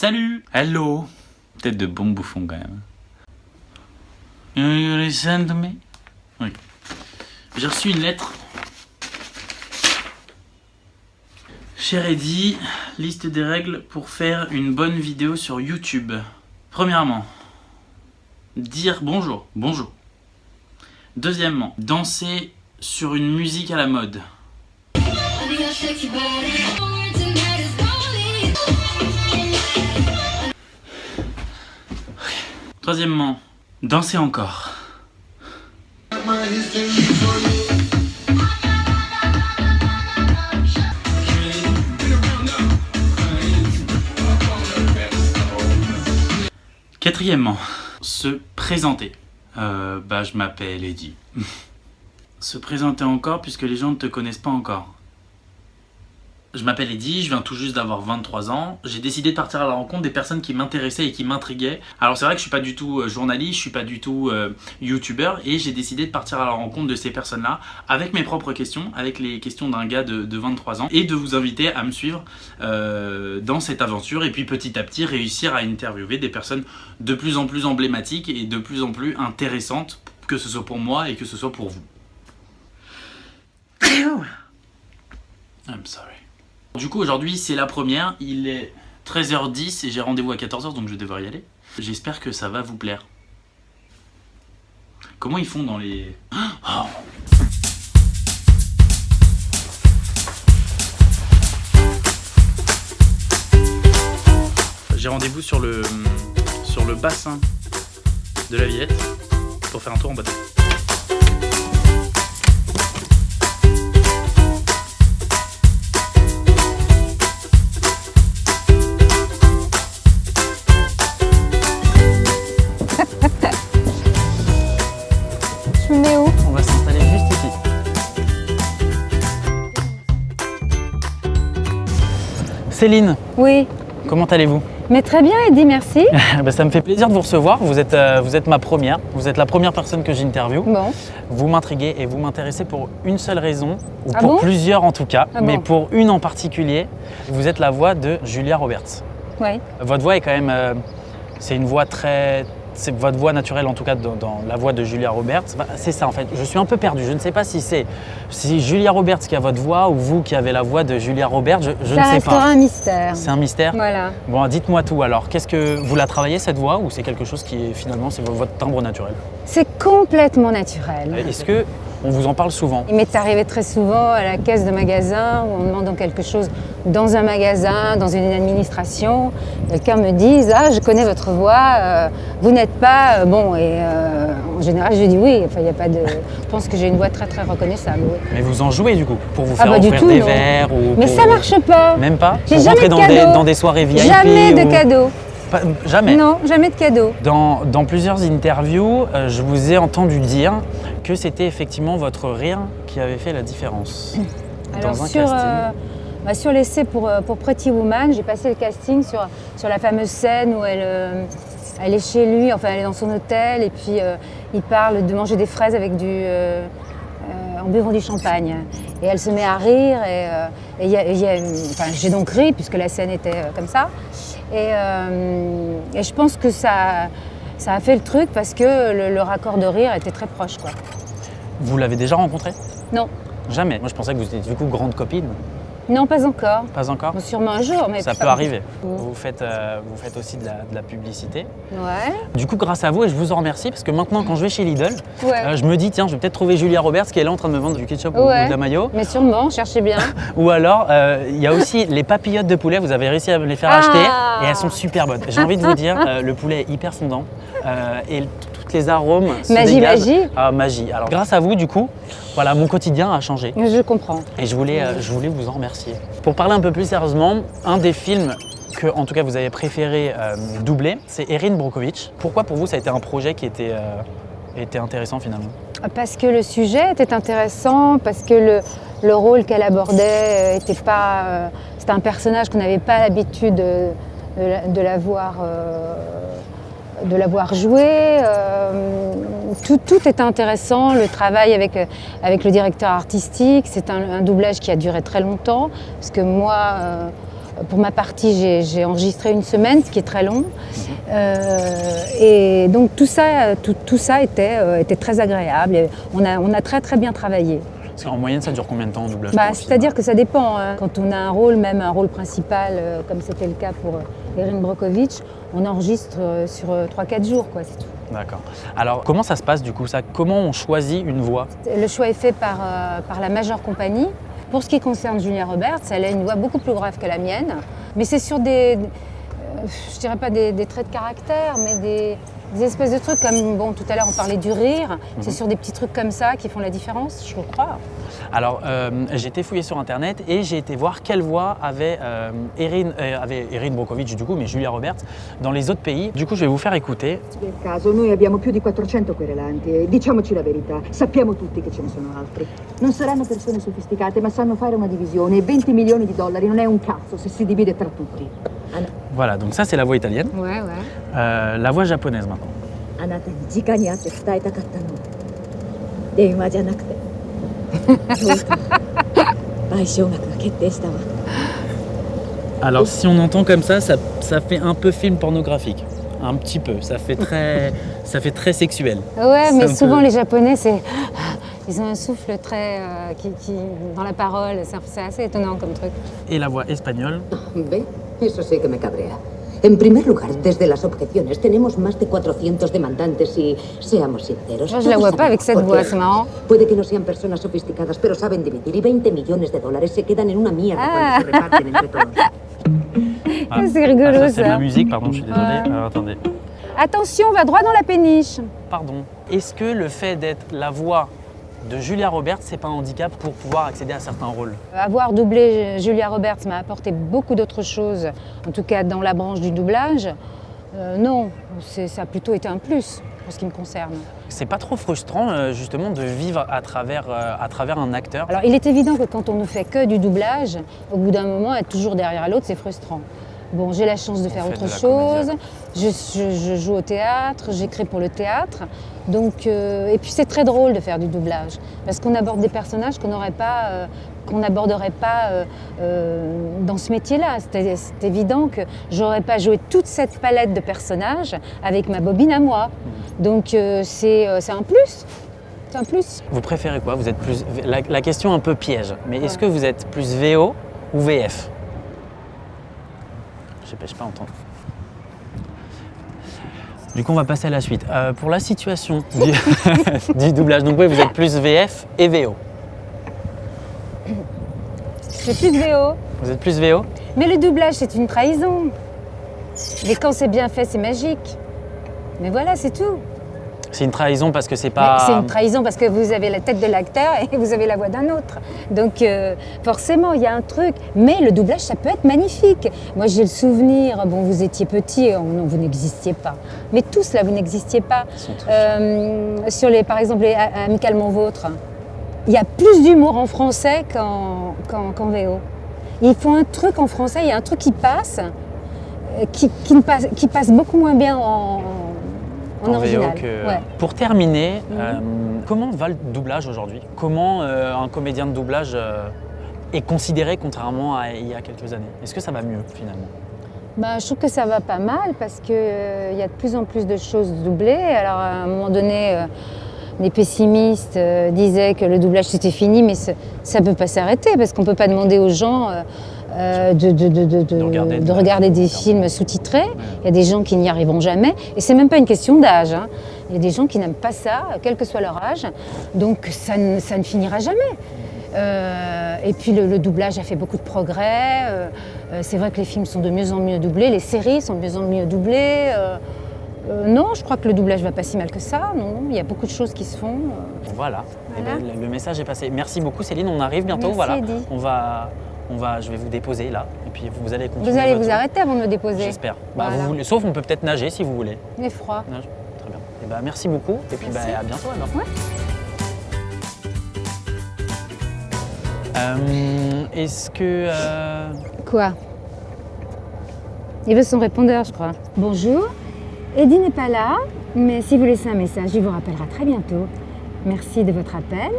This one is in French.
Salut. Hello. Tête de bon bouffon quand même. You listen to me? Oui. J'ai reçu une lettre. Cher Eddy, liste des règles pour faire une bonne vidéo sur YouTube. Premièrement, dire bonjour, bonjour. Deuxièmement, danser sur une musique à la mode. Troisièmement, danser encore. Quatrièmement, se présenter. Je m'appelle Eddy. Se présenter encore puisque les gens ne te connaissent pas encore. Je m'appelle Eddy, je viens tout juste d'avoir 23 ans. J'ai décidé de partir à la rencontre des personnes qui m'intéressaient et qui m'intriguaient. Alors c'est vrai que je suis pas du tout journaliste, je suis pas du tout youtubeur, et j'ai décidé de partir à la rencontre de ces personnes-là avec mes propres questions, avec les questions d'un gars de 23 ans, et de vous inviter à me suivre dans cette aventure, et puis petit à petit réussir à interviewer des personnes de plus en plus emblématiques et de plus en plus intéressantes, que ce soit pour moi et que ce soit pour vous. I'm sorry. Du coup aujourd'hui c'est la première, il est 13h10 et j'ai rendez-vous à 14h donc je vais devoir y aller. J'espère que ça va vous plaire. Comment ils font dans les... Oh. J'ai rendez-vous sur le bassin de la Villette pour faire un tour en bateau. On va s'installer juste ici. Céline, Oui, comment allez-vous? mais très bien Eddy, merci. Ça me fait plaisir de vous recevoir. Vous êtes ma première. Vous êtes la première personne que j'interviewe. Bon, Vous m'intriguez et vous m'intéressez pour une seule raison, ou Ah pour bon plusieurs en tout cas, Ah mais bon. pour une en particulier. Vous êtes la voix de Julia Roberts. oui. Votre voix est quand même... c'est une voix très... C'est votre voix naturelle en tout cas dans la voix de Julia Roberts. C'est ça en fait. Je suis un peu perdu. Je ne sais pas si c'est Julia Roberts qui a votre voix ou vous qui avez la voix de Julia Roberts. Je ne Ça sais restera pas. un mystère. C'est un mystère. Voilà. Bon, dites-moi tout alors. Qu'est-ce que vous la travaillez cette voix ou c'est quelque chose qui est finalement c'est votre timbre naturel? C'est complètement naturel. Est-ce que on vous en parle souvent? Il m'est arrivé très souvent à la caisse de magasin où en demandant quelque chose dans un magasin, dans une administration, quelqu'un me dise « Ah, je connais votre voix, vous n'êtes pas… bon ». Et en général, je dis oui, enfin, il y a pas de… Je pense que j'ai une voix très très reconnaissable. Oui. Mais vous en jouez du coup pour vous Ah faire bah, du offrir tout, des non. verres ou Mais pour- ça marche pas. Même pas. J'ai Pour jamais rentrer de dans cadeaux. dans des soirées VIP Jamais de ou- cadeaux. Jamais. Non, jamais de cadeaux. Dans plusieurs interviews, je vous ai entendu dire que c'était effectivement votre rire qui avait fait la différence. Alors Dans un sur, casting. sur l'essai pour Pretty Woman, j'ai passé le casting sur la fameuse scène où elle est chez lui, enfin elle est dans son hôtel et puis il parle de manger des fraises avec en buvant du champagne. Et elle se met à rire et j'ai donc ri puisque la scène était comme ça. Et je pense que ça a fait le truc parce que le raccord de rire était très proche, quoi. Vous l'avez déjà rencontré? Non, Jamais. Moi je pensais que vous étiez du coup grande copine. non, pas encore. Pas encore? Bon, sûrement un jour, mais Ça pas- peut arriver. Mm. Vous faites aussi de la publicité. Ouais. Du coup, grâce à vous, et je vous en remercie, parce que maintenant, quand je vais chez Lidl, Ouais. je me dis, tiens, je vais peut-être trouver Julia Roberts qui est là en train de me vendre du ketchup ou Ouais. de la mayo. Mais sûrement, cherchez bien. Ou alors, il y a aussi les papillotes de poulet, vous avez réussi à me les faire Ah. acheter et elles sont super bonnes. J'ai envie de vous dire, le poulet est hyper fondant et tous les arômes se Magie, dégagent. magie. Ah, magie. Alors, grâce à vous, du coup, voilà, mon quotidien a changé. Je comprends. Et je voulais vous en remercier. Pour parler un peu plus sérieusement, un des films que, en tout cas, vous avez préféré doubler, c'est Erin Brockovich. Pourquoi pour vous ça a été un projet qui était intéressant finalement? Parce que le sujet était intéressant, parce que le rôle qu'elle abordait était pas. C'était un personnage qu'on n'avait pas l'habitude de la voir jouer. Tout était intéressant. Le travail avec le directeur artistique, c'est un doublage qui a duré très longtemps, parce que moi, Pour ma partie, j'ai enregistré 1 semaine, ce qui est très long. Et donc tout ça était très agréable. Et on a très très bien travaillé. Parce qu'en moyenne, ça dure combien de temps en doublage? C'est-à-dire que ça dépend. Hein. Quand on a un rôle, même un rôle principal, comme c'était le cas pour Erin Brockovich, on enregistre sur 3-4 jours, quoi, c'est tout. D'accord. Alors, comment ça se passe du coup ça? Comment on choisit une voix? Le choix est fait par la majeure compagnie. Pour ce qui concerne Julia Roberts, elle a une voix beaucoup plus grave que la mienne. Mais c'est sur je dirais pas des traits de caractère, mais des espèces de trucs comme, bon, tout à l'heure on parlait du rire, c'est sur des petits trucs comme ça qui font la différence, je crois. Alors, j'ai été fouiller sur internet et j'ai été voir quelle voix avait Erin Brockovich, du coup, mais Julia Roberts, dans les autres pays. Du coup, je vais vous faire écouter. Nel caso, noi abbiamo più di 400 querelanti e diciamoci la verità, sappiamo tutti che ce ne sono altri. Non saranno persone sofisticate, ma sanno fare una divisione e 20 milioni di dollari non è un cazzo se si divide tra tutti. Voilà, donc ça c'est la voix italienne. Ouais. La voix japonaise maintenant. あなたに直に会って伝えたかったの。電話じゃなくて。賠償額が決定したわ。Alors si on entend comme ça fait un peu film pornographique. Un petit peu, ça fait très sexuel. Ouais, mais souvent peu... les Japonais, ils ont un souffle très dans la parole, c'est assez étonnant comme truc. Et la voix espagnole. ¿Ve? Eso sí que me cabrea. En primer lugar, desde las objeciones tenemos más de 400 demandantes y, seamos sinceros... Yo la vois pas avec cette voix, c'est marrant. Puede que no sean personas sofisticadas, pero saben dividir y 20 millones de dólares se quedan en una mierda cuando se reparten entre todos. C'est rigolo ça. C'est de la musique, pardon, je suis désolé. Alors, attendez. Attention, on va droit dans la péniche. Pardon. Est-ce que le fait d'être la voix de Julia Roberts, c'est pas un handicap pour pouvoir accéder à certains rôles? Avoir doublé Julia Roberts m'a apporté beaucoup d'autres choses, en tout cas dans la branche du doublage. Non, ça a plutôt été un plus pour ce qui me concerne. C'est pas trop frustrant justement de vivre à travers un acteur? Alors il est évident que quand on ne fait que du doublage, au bout d'un moment, être toujours derrière l'autre, c'est frustrant. Bon, j'ai la chance de faire autre chose, je joue au théâtre, j'écris pour le théâtre, donc, et puis c'est très drôle de faire du doublage, parce qu'on aborde des personnages qu'on n'aborderait pas dans ce métier-là. C'est évident que j'aurais pas joué toute cette palette de personnages avec ma bobine à moi, donc c'est un plus. C'est un plus. Vous préférez quoi? Vous êtes plus... La question un peu piège, mais est-ce que vous êtes plus VO ou VF? Je ne sais pas entendre. Du coup, on va passer à la suite. Pour la situation du doublage, donc oui, vous êtes plus VF et VO. Je suis plus VO. Vous êtes plus VO? Mais le doublage, c'est une trahison. Mais quand c'est bien fait, c'est magique. Mais voilà, c'est tout. C'est une trahison parce que c'est pas... C'est une trahison parce que vous avez la tête de l'acteur et vous avez la voix d'un autre. Donc forcément, il y a un truc. Mais le doublage, ça peut être magnifique. Moi, j'ai le souvenir, bon, vous étiez petit, non, vous n'existiez pas. Mais tous là, vous n'existiez pas. Sur par exemple, les Amicalement Vôtre, il y a plus d'humour en français qu'en VO. Ils font un truc en français, il y a un truc qui passe, qui passe beaucoup moins bien en original. Ouais. Pour terminer, comment va le doublage aujourd'hui? Comment un comédien de doublage est considéré contrairement à il y a quelques années? Est-ce que ça va mieux finalement? Je trouve que ça va pas mal parce qu'il y a de plus en plus de choses doublées. Alors à un moment donné, les pessimistes disaient que le doublage c'était fini, mais ça ne peut pas s'arrêter parce qu'on ne peut pas demander aux gens de regarder des films sous-titrés. Il y a des gens qui n'y arriveront jamais. Et c'est même pas une question d'âge. Hein. Il y a des gens qui n'aiment pas ça, quel que soit leur âge. Donc ça ne finira jamais. Et puis le doublage a fait beaucoup de progrès. C'est vrai que les films sont de mieux en mieux doublés, les séries sont de mieux en mieux doublées. Non, je crois que le doublage va pas si mal que ça. Non, il y a beaucoup de choses qui se font. Voilà. Eh ben, le message est passé. Merci beaucoup Céline, on arrive bientôt. Merci, voilà. Eddie. Je vais vous déposer là, et puis vous allez continuer. Vous allez vous arrêter avant de me déposer. J'espère. Voilà. Sauf on peut peut-être nager si vous voulez. Il est froid. Nage. Très bien. Et merci beaucoup, et puis à bientôt alors. Ouais. Est-ce que... Quoi? Il veut son répondeur, je crois. Bonjour, Eddie n'est pas là, mais si vous laissez un message, il vous rappellera très bientôt. Merci de votre appel.